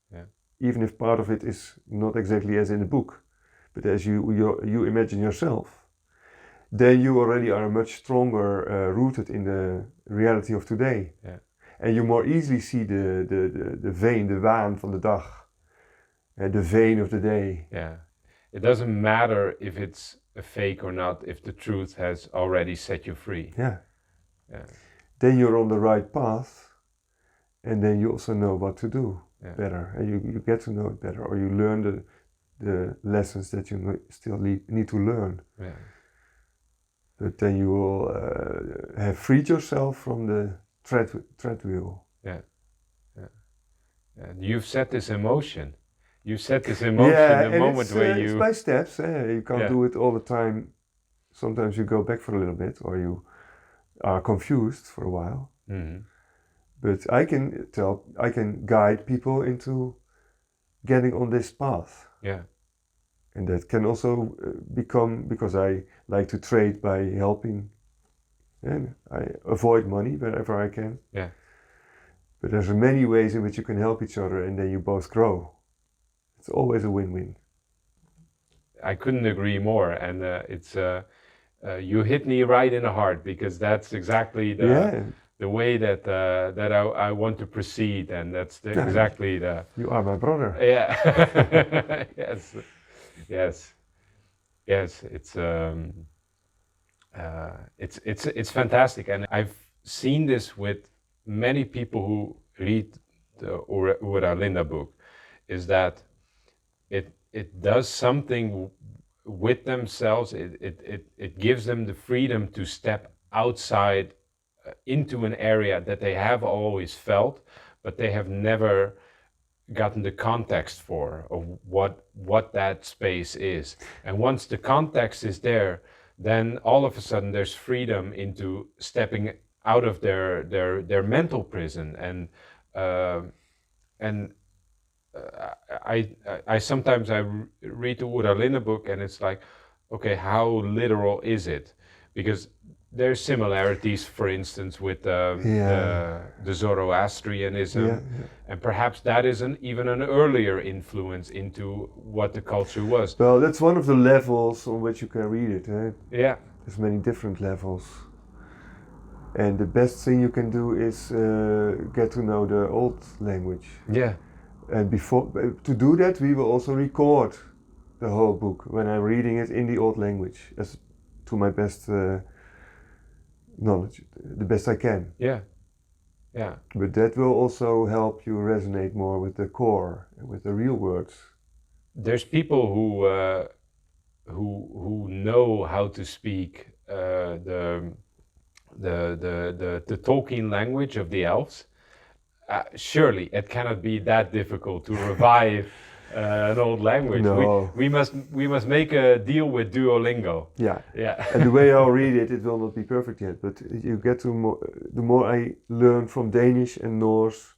B: even if part of it is not exactly as in the book, but as you imagine yourself, then you already are much stronger rooted in the reality of today.
A: Yeah.
B: And you more easily see the vein, de waan van de dag, the vein of the day.
A: Yeah. It doesn't matter if it's a fake or not, if the truth has already set you free.
B: Yeah.
A: Yeah.
B: Then you're on the right path, and then you also know what to do better, and you get to know it better, or you learn the lessons that you still need to learn.
A: Yeah.
B: But then you will have freed yourself from the treadwheel.
A: Yeah. Yeah. And you've set this in motion. You set this in motion the moment where
B: it's by steps. You can't do it all the time. Sometimes you go back for a little bit, or you are confused for a while.
A: Mm-hmm.
B: But I can guide people into getting on this path.
A: Yeah.
B: And that can also become, because I like to trade by helping, and I avoid money wherever I can.
A: Yeah.
B: But there's many ways in which you can help each other, and then you both grow. It's always a win-win.
A: I couldn't agree more, and you hit me right in the heart, because that's exactly the way that I want to proceed, and that's exactly the.
B: You are my brother.
A: Yeah. Yes. It's fantastic, and I've seen this with many people who read the Oera Linda book, is that it does something with themselves. It gives them the freedom to step outside into an area that they have always felt, but they have never gotten the context for of what that space is. And once the context is there, then all of a sudden there's freedom into stepping out of their mental prison. And I sometimes read the Oera Linda book and it's like, okay, how literal is it? Because there's similarities, for instance, with the Zoroastrianism,
B: Yeah,
A: and perhaps that is even an earlier influence into what the culture was.
B: well, that's one of the levels on which you can read it. Eh?
A: Yeah,
B: There's many different levels. And the best thing you can do is get to know the old language.
A: yeah,
B: And before to do that, we will also record the whole book when I'm reading it in the old language, as to my best knowledge, the best I can.
A: yeah, yeah.
B: But that will also help you resonate more with the core, with the real words.
A: There's people who know how to speak the Tolkien language of the elves. Surely it cannot be that difficult to revive an old language.
B: No.
A: We must make a deal with Duolingo.
B: Yeah.
A: Yeah.
B: And the way I'll read it, it will not be perfect yet, but you get to more, the more I learn from Danish and Norse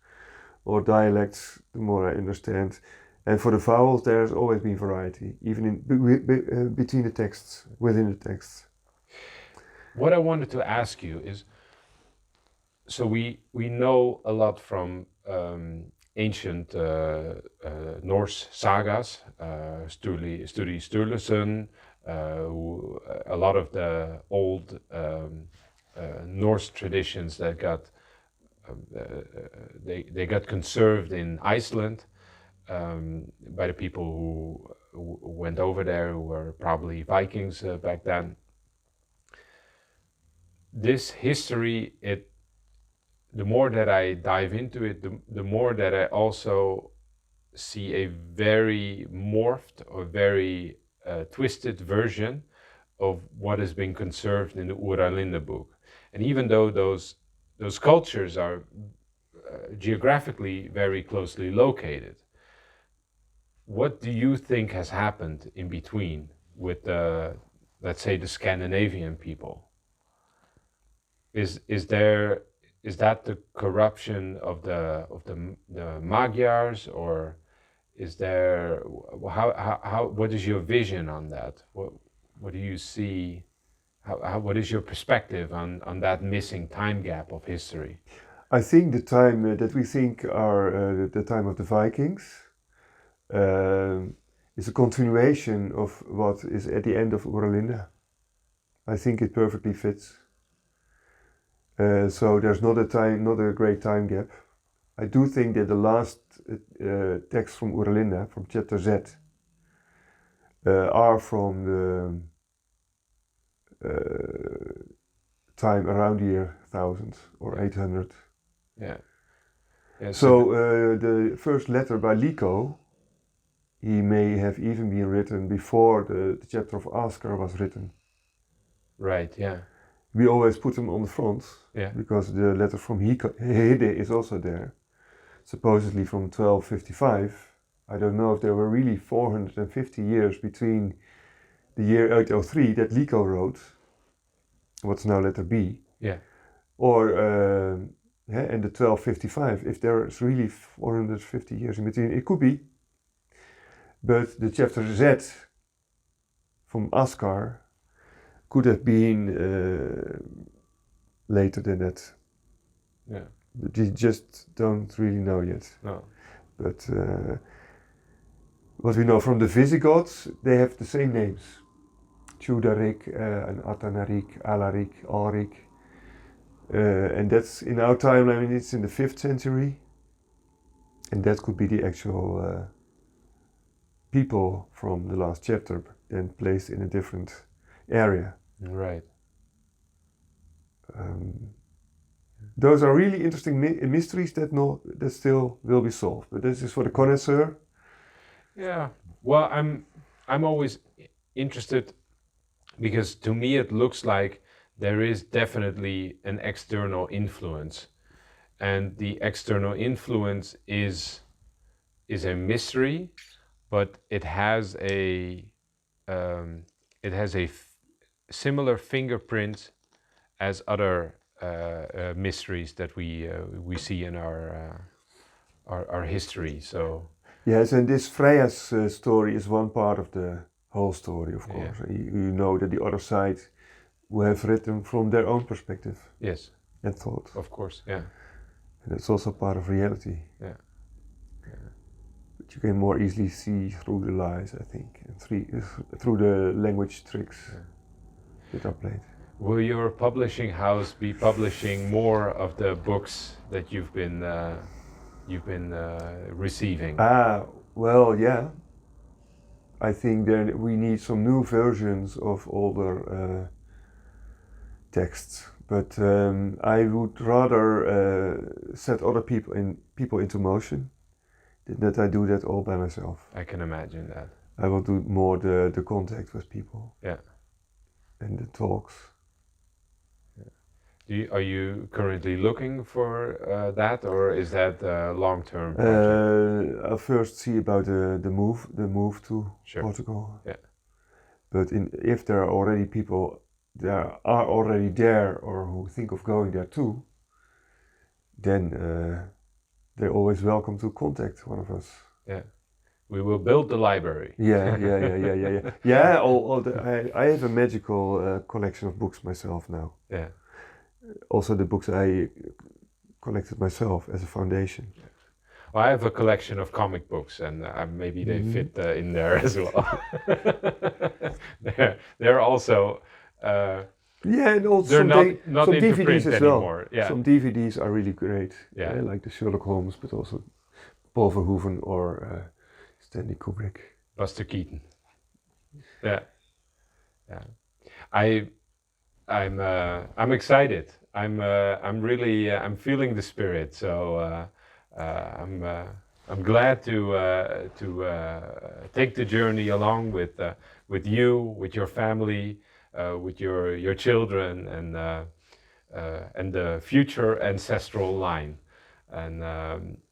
B: or dialects, the more I understand. And for the vowels, there's always been variety, even in between the texts, within the texts.
A: What I wanted to ask you is, so we know a lot from ancient Norse sagas, Sturli Sturluson, a lot of the old Norse traditions that got they got conserved in Iceland by the people who went over there, who were probably Vikings back then. This history, the more that I dive into it, the more that I also see a very morphed or very twisted version of what has been conserved in the Oera Linda book. And even though those cultures are geographically very closely located, what do you think has happened in between with let's say, the Scandinavian people? Is that the corruption of the Magyars, or is there how what is your vision on that? What do you see? What is your perspective on that missing time gap of history?
B: I think the time that we think are the time of the Vikings is a continuation of what is at the end of Oera Linda. I think it perfectly fits. So there's not a great time gap. I do think that the last text from Oera Linda, from chapter Z, are from the time around the year 1000 or 800.
A: Yeah.
B: So the first letter by Lico, he may have even been written before the chapter of Askar was written.
A: Right. Yeah.
B: We always put them on the front,
A: yeah,
B: because the letter from Hede is also there, supposedly from 1255. I don't know if there were really 450 years between the year 803 that Lico wrote, what's now letter B,
A: yeah,
B: or and the 1255, if there's really 450 years in between, it could be. But the chapter Z from Askar could have been later than that.
A: Yeah.
B: But you just don't really know yet.
A: No.
B: But what we know from the Visigoths, they have the same names. Chudarik and Atanarik, Alarik, Alrik. And that's in our timeline, it's in the 5th century. And that could be the actual people from the last chapter, then placed in a different area.
A: Right.
B: Those are really interesting mysteries that still will be solved. But this is for the connoisseur.
A: Yeah. Well, I'm always interested because to me it looks like there is definitely an external influence, and the external influence is a mystery, but um, it has a similar fingerprint as other mysteries that we see in our history. So
B: Yes, and this Fryah's story is one part of the whole story, of course.
A: yeah.
B: You know that the other side will have written from their own perspective
A: Yes,
B: and thought.
A: of course. Yeah,
B: And it's also part of reality.
A: yeah.
B: But you can more easily see through the lies, I think, and through the language tricks that are played.
A: Will your publishing house be publishing more of the books that you've been receiving?
B: Well, yeah. I think that we need some new versions of older texts, but I would rather set other people into motion than that I do that all by myself.
A: I can imagine that.
B: I will do more the contact with people.
A: Yeah.
B: And the talks.
A: Are you currently looking for that, or is that a long-term project?
B: I'll first see about the move to
A: Sure.
B: Portugal.
A: Yeah.
B: But if there are already people that are already there or who think of going there too, then they're always welcome to contact one of us.
A: Yeah. We will build the library.
B: Yeah. Yeah, I have a magical collection of books myself now.
A: Yeah.
B: Also the books I collected myself as a foundation.
A: Well, I have a collection of comic books, and maybe they fit in there as well. they're also.
B: Yeah, and also
A: they're not
B: some
A: into
B: DVDs
A: print
B: as
A: anymore.
B: well.
A: Yeah.
B: Some DVDs are really great.
A: Yeah.
B: Like the Sherlock Holmes, but also Paul Verhoeven or Stanley Kubrick.
A: Buster Keaton. Yeah. I'm excited. I'm really I'm feeling the spirit. So I'm glad to take the journey along with you, with your family, with your children, and the future ancestral line. And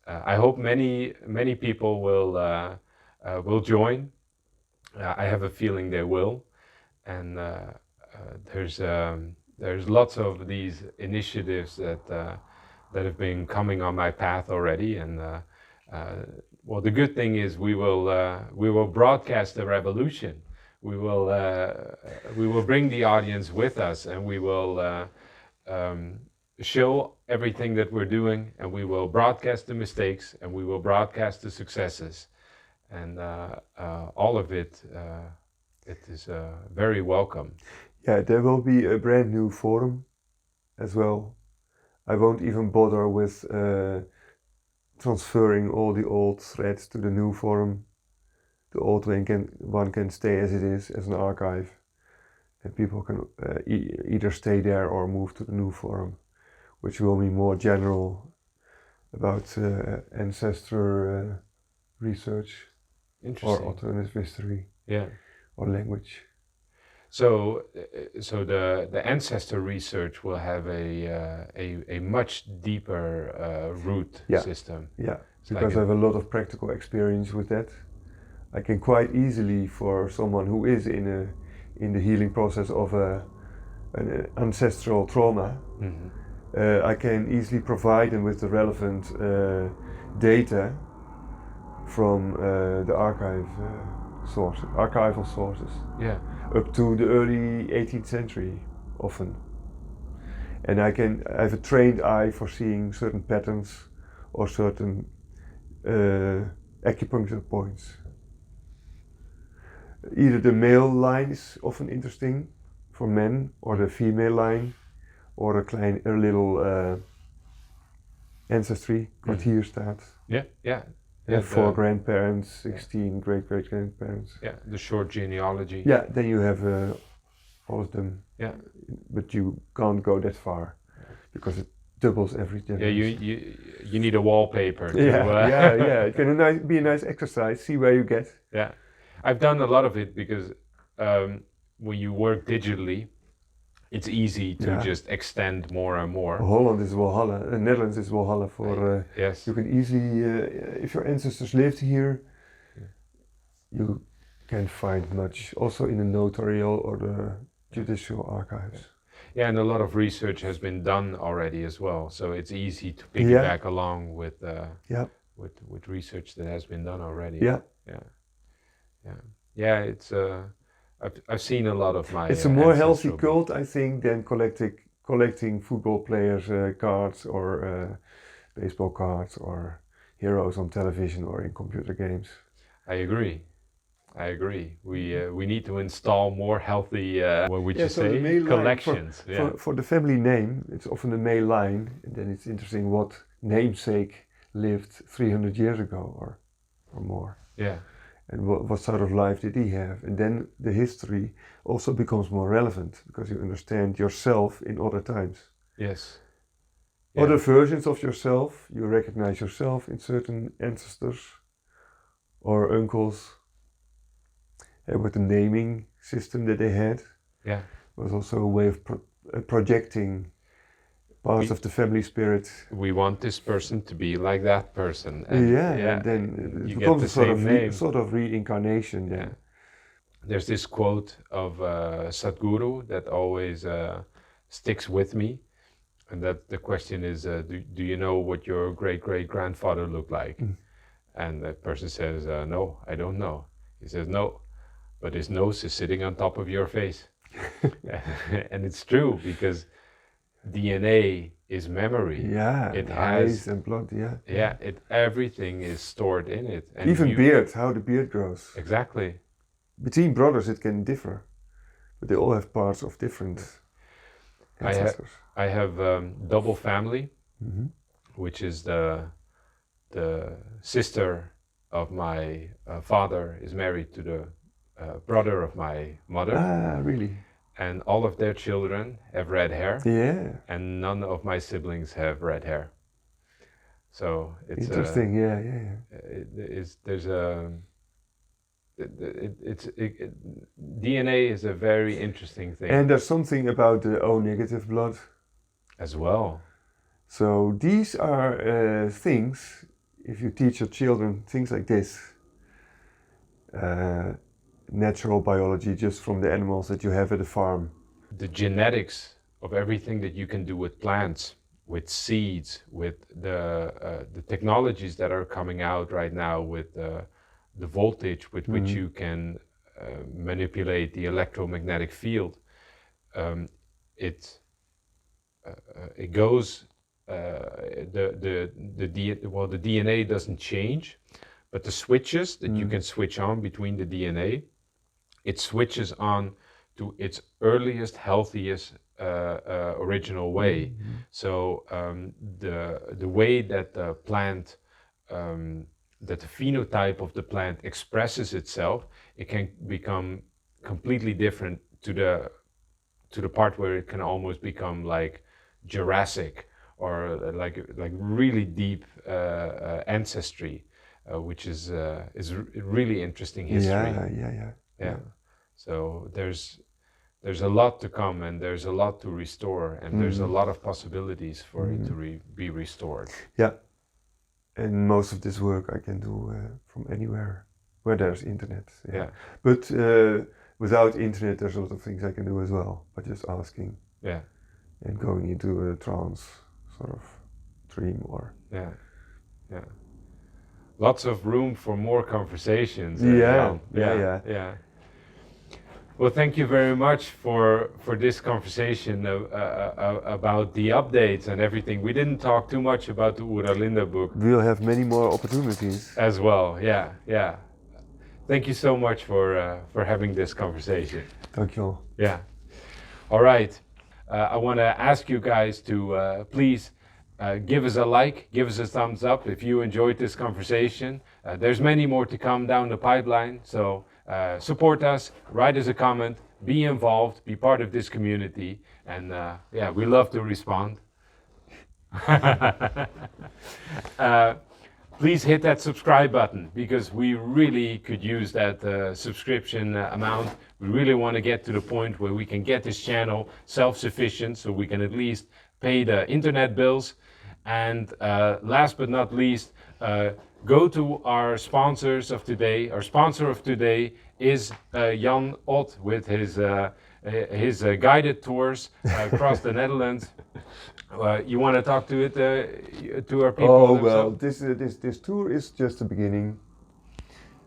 A: I hope many people will join. I have a feeling they will, and there's lots of these initiatives that have been coming on my path already, and well, the good thing is we will broadcast the revolution. We will bring the audience with us, and we will show everything that we're doing, and we will broadcast the mistakes, and we will broadcast the successes, and all of it. It is very welcome.
B: Yeah, there will be a brand new forum as well. I won't even bother with transferring all the old threads to the new forum. The old one can stay as it is, as an archive, and people can either stay there or move to the new forum, which will be more general about ancestral research or alternative history.
A: Yeah.
B: Or language.
A: So the ancestor research will have a much deeper root system.
B: Yeah, because I have a lot of practical experience with that. I can quite easily, for someone who is in the healing process of an ancestral trauma, I can easily provide them with the relevant data from the archival sources.
A: Yeah.
B: Up to the early 18th century, often. And I have a trained eye for seeing certain patterns or certain acupuncture points. Either the male line is often interesting for men, or the female line, or a little ancestry, kwartierstaat.
A: Yeah.
B: Yeah, 4 grandparents, 16 great-great-grandparents.
A: Yeah, the short genealogy.
B: Yeah, then you have all of them.
A: Yeah.
B: But you can't go that far because doubles every
A: Yeah,
B: generation.
A: you need a wallpaper to.
B: Yeah. It can be a nice exercise. See where you get.
A: Yeah, I've done a lot of it because when you work digitally, it's easy to just extend more and more.
B: Holland is Walhalla, Netherlands is Walhalla for.
A: Yes.
B: You can easily, if your ancestors lived here, you can find much also in the notarial or the judicial archives.
A: Yeah, and a lot of research has been done already as well, so it's easy to piggyback along with with research that has been done already. Yeah. It's I've seen a lot of my.
B: It's a more healthy
A: ancestral
B: cult, I think, than collecting football players' cards or baseball cards or heroes on television or in computer games.
A: I agree. We need to install more healthy, what would you say, collections.
B: For the family name, it's often the male line, and then it's interesting what namesake lived 300 years ago or more.
A: Yeah.
B: And what sort of life did he have? And then the history also becomes more relevant because you understand yourself in other times.
A: Yes.
B: Yeah. Other versions of yourself, you recognize yourself in certain ancestors or uncles. With the naming system that they had, was also a way of projecting parts of the family spirit.
A: We want this person to be like that person. And
B: and then it becomes a sort of reincarnation.
A: Yeah. There's this quote of Sadhguru that always sticks with me, and that the question is, do you know what your great-great-grandfather looked like? And that person says, no, I don't know. He says, no. But his nose is sitting on top of your face. And it's true because DNA is memory.
B: Yeah, it has eyes and blood,
A: everything is stored in it. And
B: even beard, how the beard grows.
A: Exactly.
B: Between brothers it can differ, but they all have parts of different ancestors.
A: I have double family, which is the sister of my father is married to the brother of my mother.
B: Ah, really?
A: And all of their children have red hair.
B: Yeah.
A: And none of my siblings have red hair. So it's
B: interesting.
A: DNA is a very interesting thing.
B: And there's something about the O negative blood
A: as well.
B: So these are things. If you teach your children things like this. Natural biology just from the animals that you have at the farm.
A: The genetics of everything that you can do with plants, with seeds, with the technologies that are coming out right now with the voltage with which you can manipulate the electromagnetic field. It goes the DNA doesn't change, but the switches that you can switch on between the DNA. It switches on to its earliest, healthiest original way. So the way that the plant, that the phenotype of the plant expresses itself, it can become completely different to the part where it can almost become like Jurassic or like really deep ancestry, which is really interesting history. Yeah. So there's a lot to come, and there's a lot to restore, and there's a lot of possibilities for it to be restored.
B: Yeah, and most of this work I can do from anywhere where there's internet.
A: Yeah.
B: But without internet, there's a lot of things I can do as well by just asking.
A: Yeah.
B: And going into a trance sort of dream or.
A: Yeah. Lots of room for more conversations.
B: Yeah.
A: Well, thank you very much for this conversation about the updates and everything. We didn't talk too much about the Oera Linda book.
B: We'll have many more opportunities.
A: As well, yeah. Thank you so much for having this conversation.
B: Dankjewel.
A: Yeah. All right. I want to ask you guys to please give us a like, give us a thumbs up if you enjoyed this conversation. There's many more to come down the pipeline, so support us, write us a comment, be involved, be part of this community, and we love to respond. Please hit that subscribe button because we really could use that subscription amount. We really want to get to the point where we can get this channel self-sufficient so we can at least pay the internet bills. And last but not least, go to our sponsors of today. Our sponsor of today is Jan Ott with his guided tours across the Netherlands. You want to talk to it to our people?
B: Oh well, this tour is just the beginning,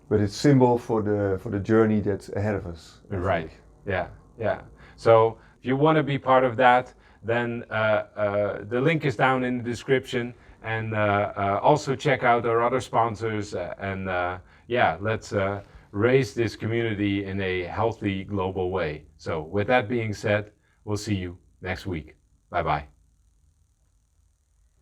B: but it's symbol for the journey that's ahead of us.
A: Right. Yeah. Yeah. So if you want to be part of that, then the link is down in the description, and also check out our other sponsors. Yeah, let's raise this community in a healthy global way. So with that being said, we'll see you next week. Bye bye.